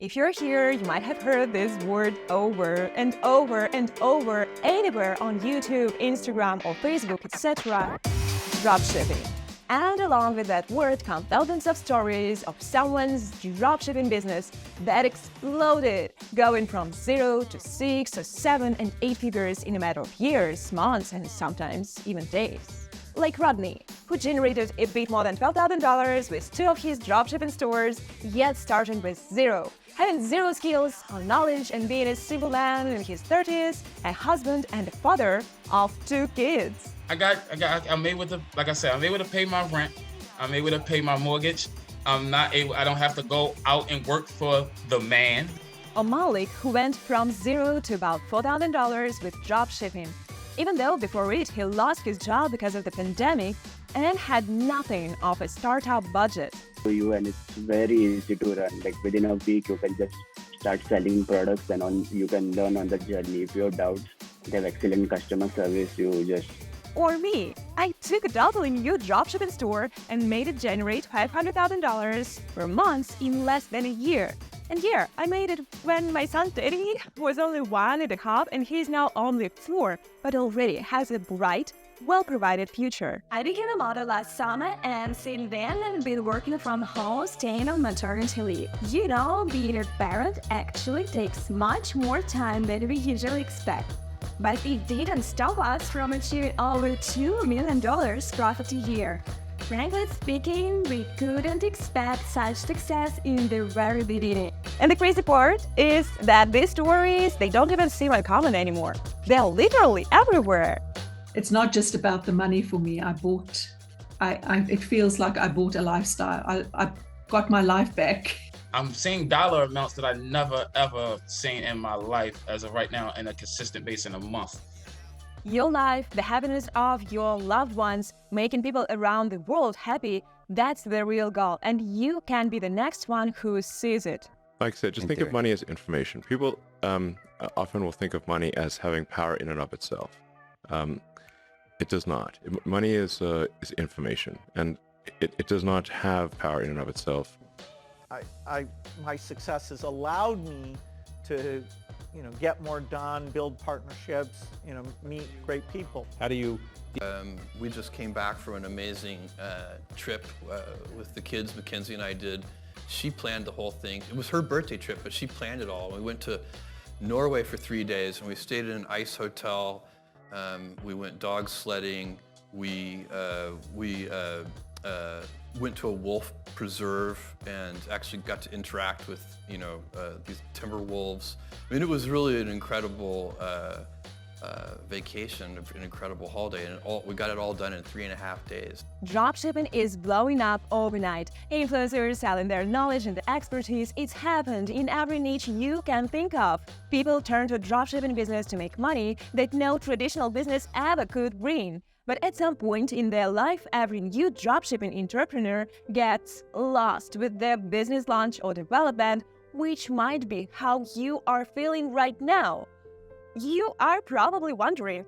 If you're here, you might have heard this word over and over and over anywhere on YouTube, Instagram, or Facebook, etc. Dropshipping. And along with that word come thousands of stories of someone's dropshipping business that exploded, going from 0 to 6 or 7 and 8 figures in a matter of years, months, and sometimes even days. Like Rodney, who generated a bit more than $12,000 with 2 of his dropshipping stores, yet starting with 0. Having 0 skills or knowledge and being a single man in his 30s, a husband and a father of 2 kids. I'm able to, like I said, I'm able to pay my rent. I'm able to pay my mortgage. I don't have to go out and work for the man. Or Malik, who went from 0 to about $4,000 with dropshipping. Even though before it, he lost his job because of the pandemic and had nothing of a startup budget. And it's very easy to run. Like within a week, you can just start selling products and you can learn on the journey. If you have doubts, they have excellent customer service. Or me, I took a totally new dropshipping store and made it generate $500,000 per month in less than a year. And here, I made it when my son Teddy was only 1.5 and he's now only 4, but already has a bright, well-provided future. I became a model last summer and since then I've been working from home, staying on maternity leave. You know, being a parent actually takes much more time than we usually expect. But it didn't stop us from achieving over $2 million profit a year. Frankly speaking, we couldn't expect such success in the very beginning. And the crazy part is that these stories, they don't even seem uncommon anymore. They're literally everywhere. It's not just about the money for me. It feels like I bought a lifestyle. I got my life back. I'm seeing dollar amounts that I never ever seen in my life as of right now in a consistent basis in a month. Your life, the happiness of your loved ones, making people around the world happy, that's the real goal. And you can be the next one who sees it. Like I said, just think of money as information. People often will think of money as having power in and of itself. It does not. Money is information, and it does not have power in and of itself. My success has allowed me to, get more done, build partnerships, meet great people. How do you? We just came back from an amazing trip with the kids. Mackenzie and I did. She planned the whole thing. It was her birthday trip, but she planned it all. We went to Norway for 3 days, and we stayed in an ice hotel. We went dog sledding. We went to a wolf preserve and actually got to interact with, these timber wolves. I mean, it was really an incredible vacation, an incredible holiday, and we got it all done in 3.5 days. Dropshipping is blowing up overnight. Influencers selling their knowledge and expertise. It's happened in every niche you can think of. People turn to dropshipping business to make money that no traditional business ever could bring. But at some point in their life, every new dropshipping entrepreneur gets lost with their business launch or development, which might be how you are feeling right now. You are probably wondering,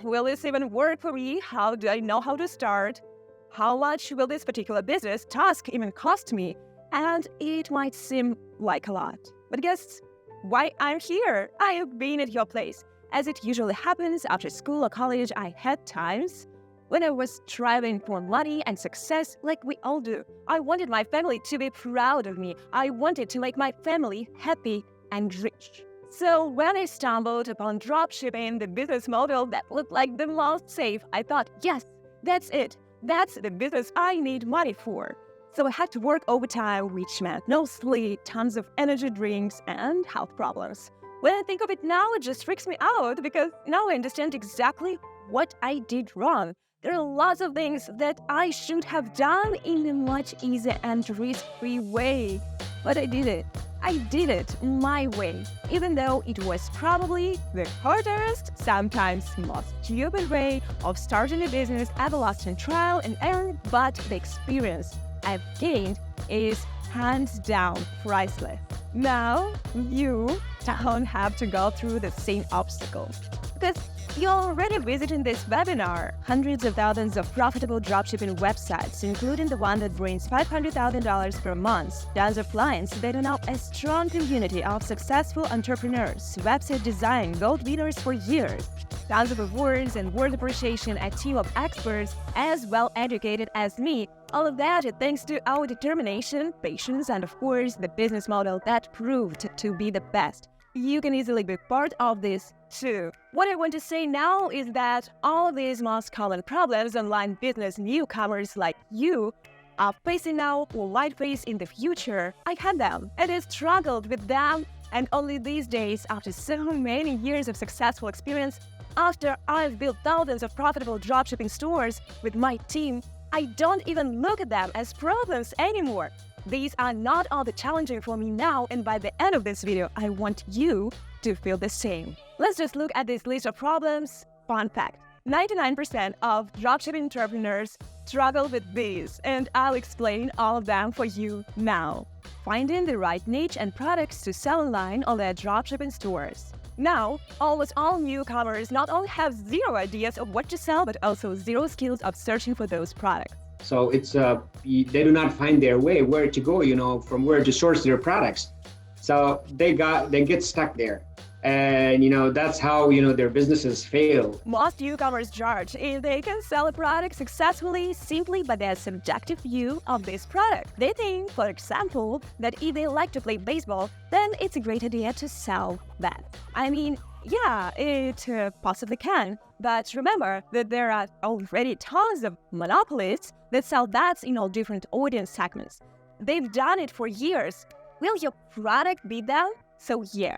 will this even work for me? How do I know how to start? How much will this particular business task even cost me? And it might seem like a lot. But guess why I'm here? I have been at your place. As it usually happens after school or college, I had times when I was striving for money and success like we all do. I wanted my family to be proud of me. I wanted to make my family happy and rich. So when I stumbled upon dropshipping, the business model that looked like the most safe, I thought, yes, that's it. That's the business I need money for. So I had to work overtime, which meant no sleep, tons of energy drinks, and health problems. When I think of it now, it just freaks me out because now I understand exactly what I did wrong. There are lots of things that I should have done in a much easier and risk-free way. But I did it. I did it my way, even though it was probably the hardest, sometimes most stupid way of starting a business, everlasting trial and error, but the experience I've gained is hands down priceless. Now, you don't have to go through the same obstacles. Because You're already visiting this webinar. Hundreds of thousands of profitable dropshipping websites, including the one that brings $500,000 per month. Tons of clients that are now a strong community of successful entrepreneurs, website design gold winners for years. Tons of awards and word appreciation, a team of experts as well educated as me. All of that is thanks to our determination, patience, and of course, the business model that proved to be the best. You can easily be part of this too. What I want to say now is that all of these most common problems online business newcomers like you are facing now or might face in the future, I had them and I struggled with them, and only these days, after so many years of successful experience, after I've built thousands of profitable dropshipping stores with my team, I don't even look at them as problems anymore. These are not all that challenging for me now, and by the end of this video, I want you to feel the same. Let's just look at this list of problems. Fun fact, 99% of dropshipping entrepreneurs struggle with these, and I'll explain all of them for you now. Finding the right niche and products to sell online on their dropshipping stores. Now, almost all newcomers not only have zero ideas of what to sell, but also zero skills of searching for those products. So it's they do not find their way where to go, from where to source their products. So they get stuck there, and that's how their businesses fail. Most newcomers judge if they can sell a product successfully simply by their subjective view of this product. They think, for example, that if they like to play baseball, then it's a great idea to sell that. I mean, yeah, it possibly can, but remember that there are already tons of monopolists that sell bats in all different audience segments. They've done it for years. Will your product beat them? So yeah.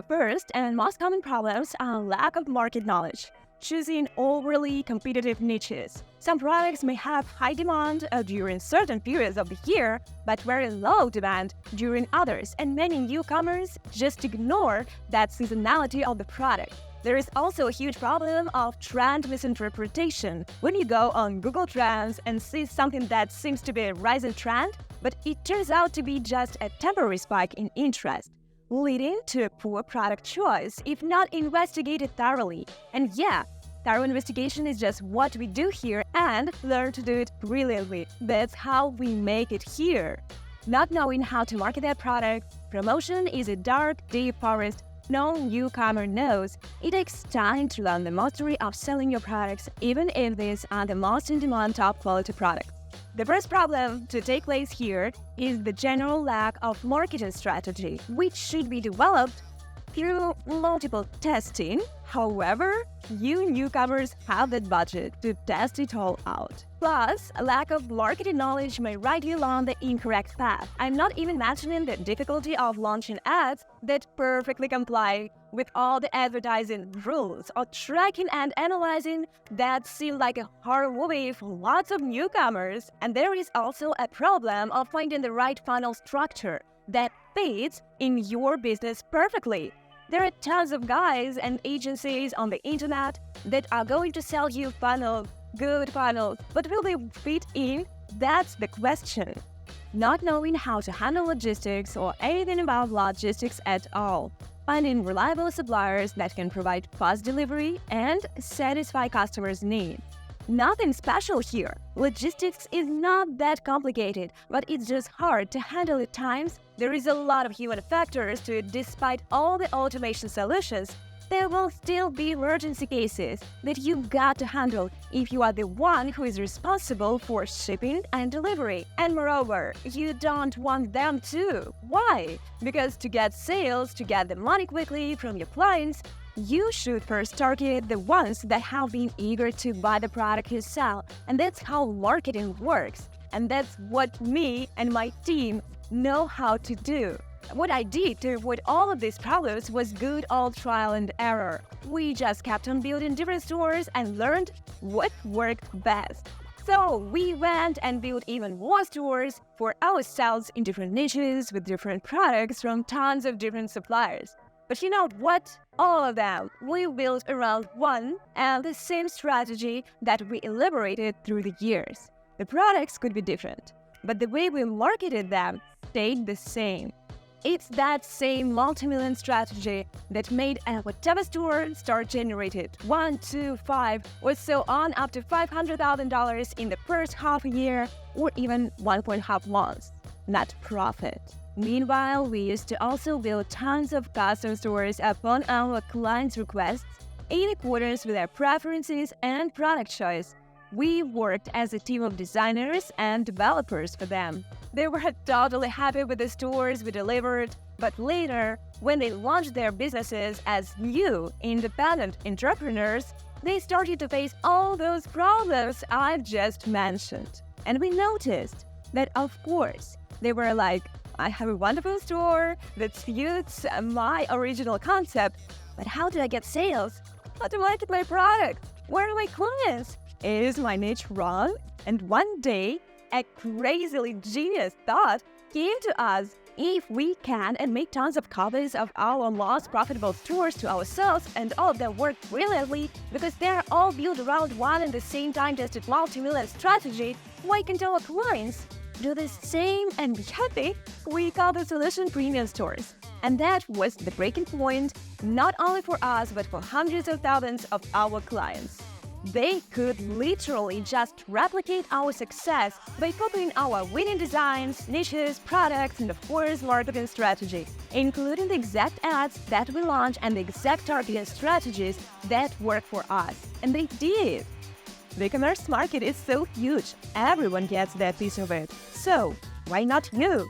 First and most common problems are lack of market knowledge. Choosing overly competitive niches. Some products may have high demand during certain periods of the year, but very low demand during others, and many newcomers just ignore that seasonality of the product. There is also a huge problem of trend misinterpretation. When you go on Google Trends and see something that seems to be a rising trend, but it turns out to be just a temporary spike in interest, leading to a poor product choice if not investigated thoroughly. And yeah, thorough investigation is just what we do here and learn to do it brilliantly. That's how we make it here. Not knowing how to market their product, promotion is a dark, deep forest no newcomer knows. It takes time to learn the mastery of selling your products, even if these are the most in-demand top-quality products. The first problem to take place here is the general lack of marketing strategy, which should be developed through multiple testing. However, you newcomers have that budget to test it all out. Plus, a lack of marketing knowledge may ride you along the incorrect path. I'm not even mentioning the difficulty of launching ads that perfectly comply with all the advertising rules, or tracking and analyzing that seem like a horror movie for lots of newcomers. And there is also a problem of finding the right funnel structure that fits in your business perfectly. There are tons of guys and agencies on the internet that are going to sell you funnels, good funnels, but will they fit in? That's the question. Not knowing how to handle logistics or anything about logistics at all. Finding reliable suppliers that can provide fast delivery and satisfy customers' needs. Nothing special here. Logistics is not that complicated, but it's just hard to handle at times. There is a lot of human factors to it. Despite all the automation solutions, there will still be emergency cases that you've got to handle if you are the one who is responsible for shipping and delivery. And moreover, you don't want them to. Why? Because to get sales, to get the money quickly from your clients, you should first target the ones that have been eager to buy the product you sell. And that's how marketing works. And that's what me and my team know how to do. What I did to avoid all of these problems was good old trial and error. We just kept on building different stores and learned what worked best. So we went and built even more stores for ourselves in different niches with different products from tons of different suppliers. But you know what? All of them we built around one and the same strategy that we elaborated through the years. The products could be different, but the way we marketed them stayed the same. It's that same multi-million strategy that made a whatever store start generated 1, 2, 5, or so on up to $500,000 in the first half a year, or even 1.5 months. Net profit. Meanwhile, we used to also build tons of custom stores upon our clients' requests, in accordance with their preferences and product choice. We worked as a team of designers and developers for them. They were totally happy with the stores we delivered, but later, when they launched their businesses as new, independent entrepreneurs, they started to face all those problems I've just mentioned. And we noticed that, of course, they were like, I have a wonderful store that suits my original concept, but how do I get sales? How to market my product? Where are my clients? Is my niche wrong? And one day, a crazily genius thought came to us. If we can and make tons of copies of our most profitable stores to ourselves, and all of them work brilliantly because they're all built around one and the same time-tested multi-million strategy, why can't our clients do the same and be happy? We call the solution premium stores. And that was the breaking point, not only for us, but for hundreds of thousands of our clients. They could literally just replicate our success by copying our winning designs, niches, products, and of course, marketing strategy, including the exact ads that we launch and the exact targeting strategies that work for us. And they did. The e-commerce market is so huge, everyone gets that piece of it. So, why not you?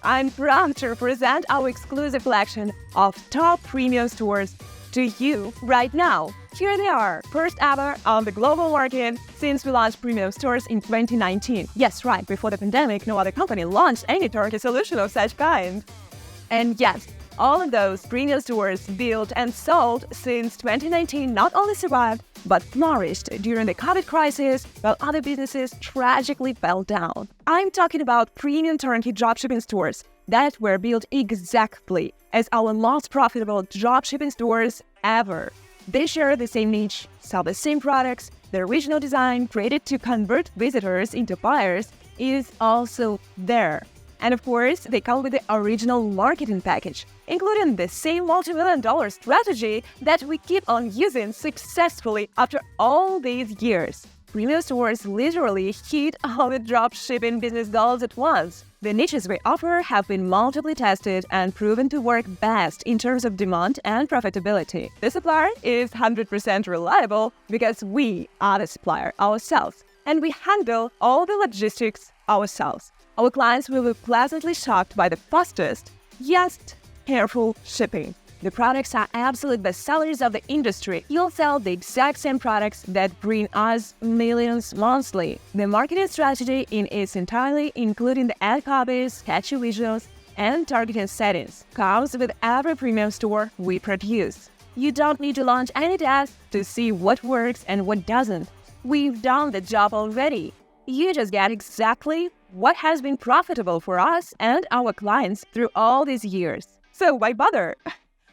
I'm proud to present our exclusive collection of top premium stores to you right now. Here they are, first ever on the global market since we launched premium stores in 2019. Yes, right, before the pandemic, no other company launched any turnkey solution of such kind. And yes, all of those premium stores built and sold since 2019 not only survived, but flourished during the COVID crisis, while other businesses tragically fell down. I'm talking about premium turnkey dropshipping stores that were built exactly as our most profitable dropshipping stores ever. They share the same niche, sell the same products, the original design created to convert visitors into buyers is also there. And of course, they come with the original marketing package, including the same multi-million-dollar strategy that we keep on using successfully after all these years. Premium stores literally hit all the dropshipping business goals at once. The niches we offer have been multiply tested and proven to work best in terms of demand and profitability. The supplier is 100% reliable because we are the supplier ourselves, and we handle all the logistics ourselves. Our clients will be pleasantly shocked by the fastest, yet careful shipping. The products are absolute bestsellers of the industry. You'll sell the exact same products that bring us millions monthly. The marketing strategy in its entirety, including the ad copies, catchy visuals, and targeting settings, comes with every premium store we produce. You don't need to launch any tests to see what works and what doesn't. We've done the job already. You just get exactly what has been profitable for us and our clients through all these years. So why bother?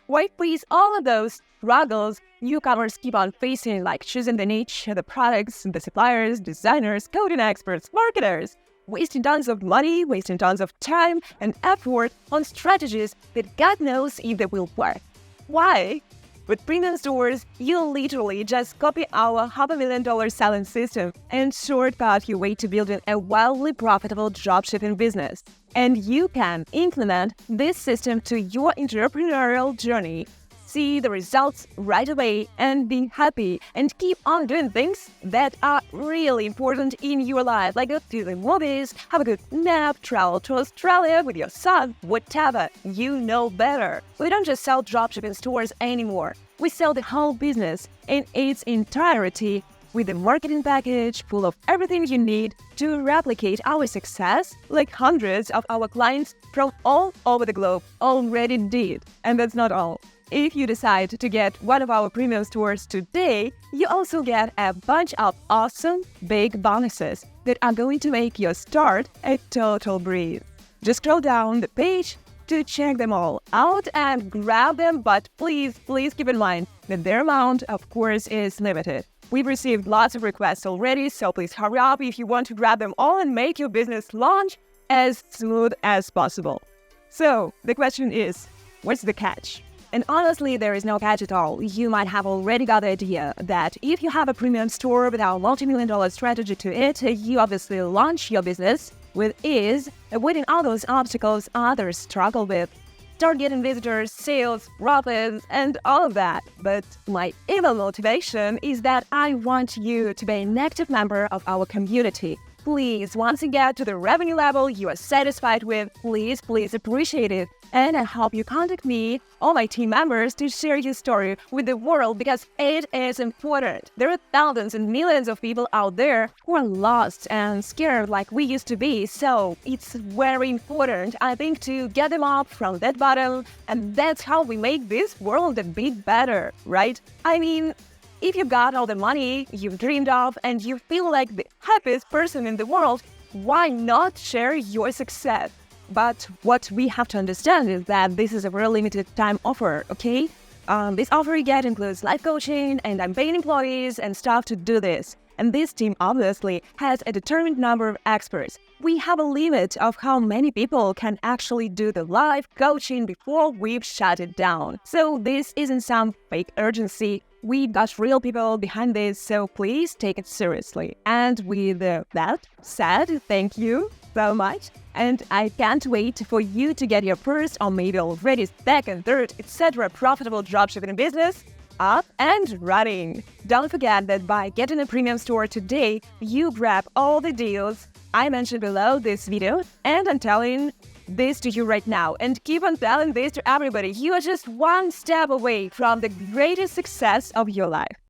Why face all of those struggles newcomers keep on facing, like choosing the niche, the products, the suppliers, designers, coding experts, marketers, wasting tons of money, wasting tons of time and effort on strategies that God knows if they will work. Why? With premium stores, you'll literally just copy our $500,000 selling system and shortcut your way to building a wildly profitable dropshipping business. And you can implement this system to your entrepreneurial journey, see the results right away, and be happy and keep on doing things that are really important in your life, like go to the movies, have a good nap, travel to Australia with your son, whatever. You know better. We don't just sell dropshipping stores anymore. We sell the whole business in its entirety with a marketing package full of everything you need to replicate our success, like hundreds of our clients from all over the globe already did. And that's not all. If you decide to get one of our premium stores today, you also get a bunch of awesome big bonuses that are going to make your start a total breeze. Just scroll down the page to check them all out and grab them, but please keep in mind that their amount, of course, is limited. We've received lots of requests already, so please hurry up if you want to grab them all and make your business launch as smooth as possible. So the question is, what's the catch? And honestly, there is no catch at all. You might have already got the idea that if you have a premium store without a multi-million-dollar strategy to it, you obviously launch your business with ease, avoiding all those obstacles others struggle with. Start getting visitors, sales, profits, and all of that. But my evil motivation is that I want you to be an active member of our community. Please, once you get to the revenue level you are satisfied with, please appreciate it. And I hope you contact me or my team members to share your story with the world because it is important. There are thousands and millions of people out there who are lost and scared like we used to be. So it's very important, I think, to get them up from that bottom. And that's how we make this world a bit better, right? I mean, if you've got all the money you've dreamed of and you feel like the happiest person in the world, why not share your success? But what we have to understand is that this is a very limited time offer, okay? This offer you get includes life coaching, and I'm paying employees and staff to do this. And this team obviously has a determined number of experts. We have a limit of how many people can actually do the live coaching before we've shut it down. So this isn't some fake urgency. We've got real people behind this, so please take it seriously. And with that said, thank you so much. And I can't wait for you to get your first or maybe already second, third, etc. profitable dropshipping business up and running. Don't forget that by getting a premium store today, you grab all the deals I mentioned below this video, and I'm telling this to you right now and keep on telling this to everybody. You are just one step away from the greatest success of your life.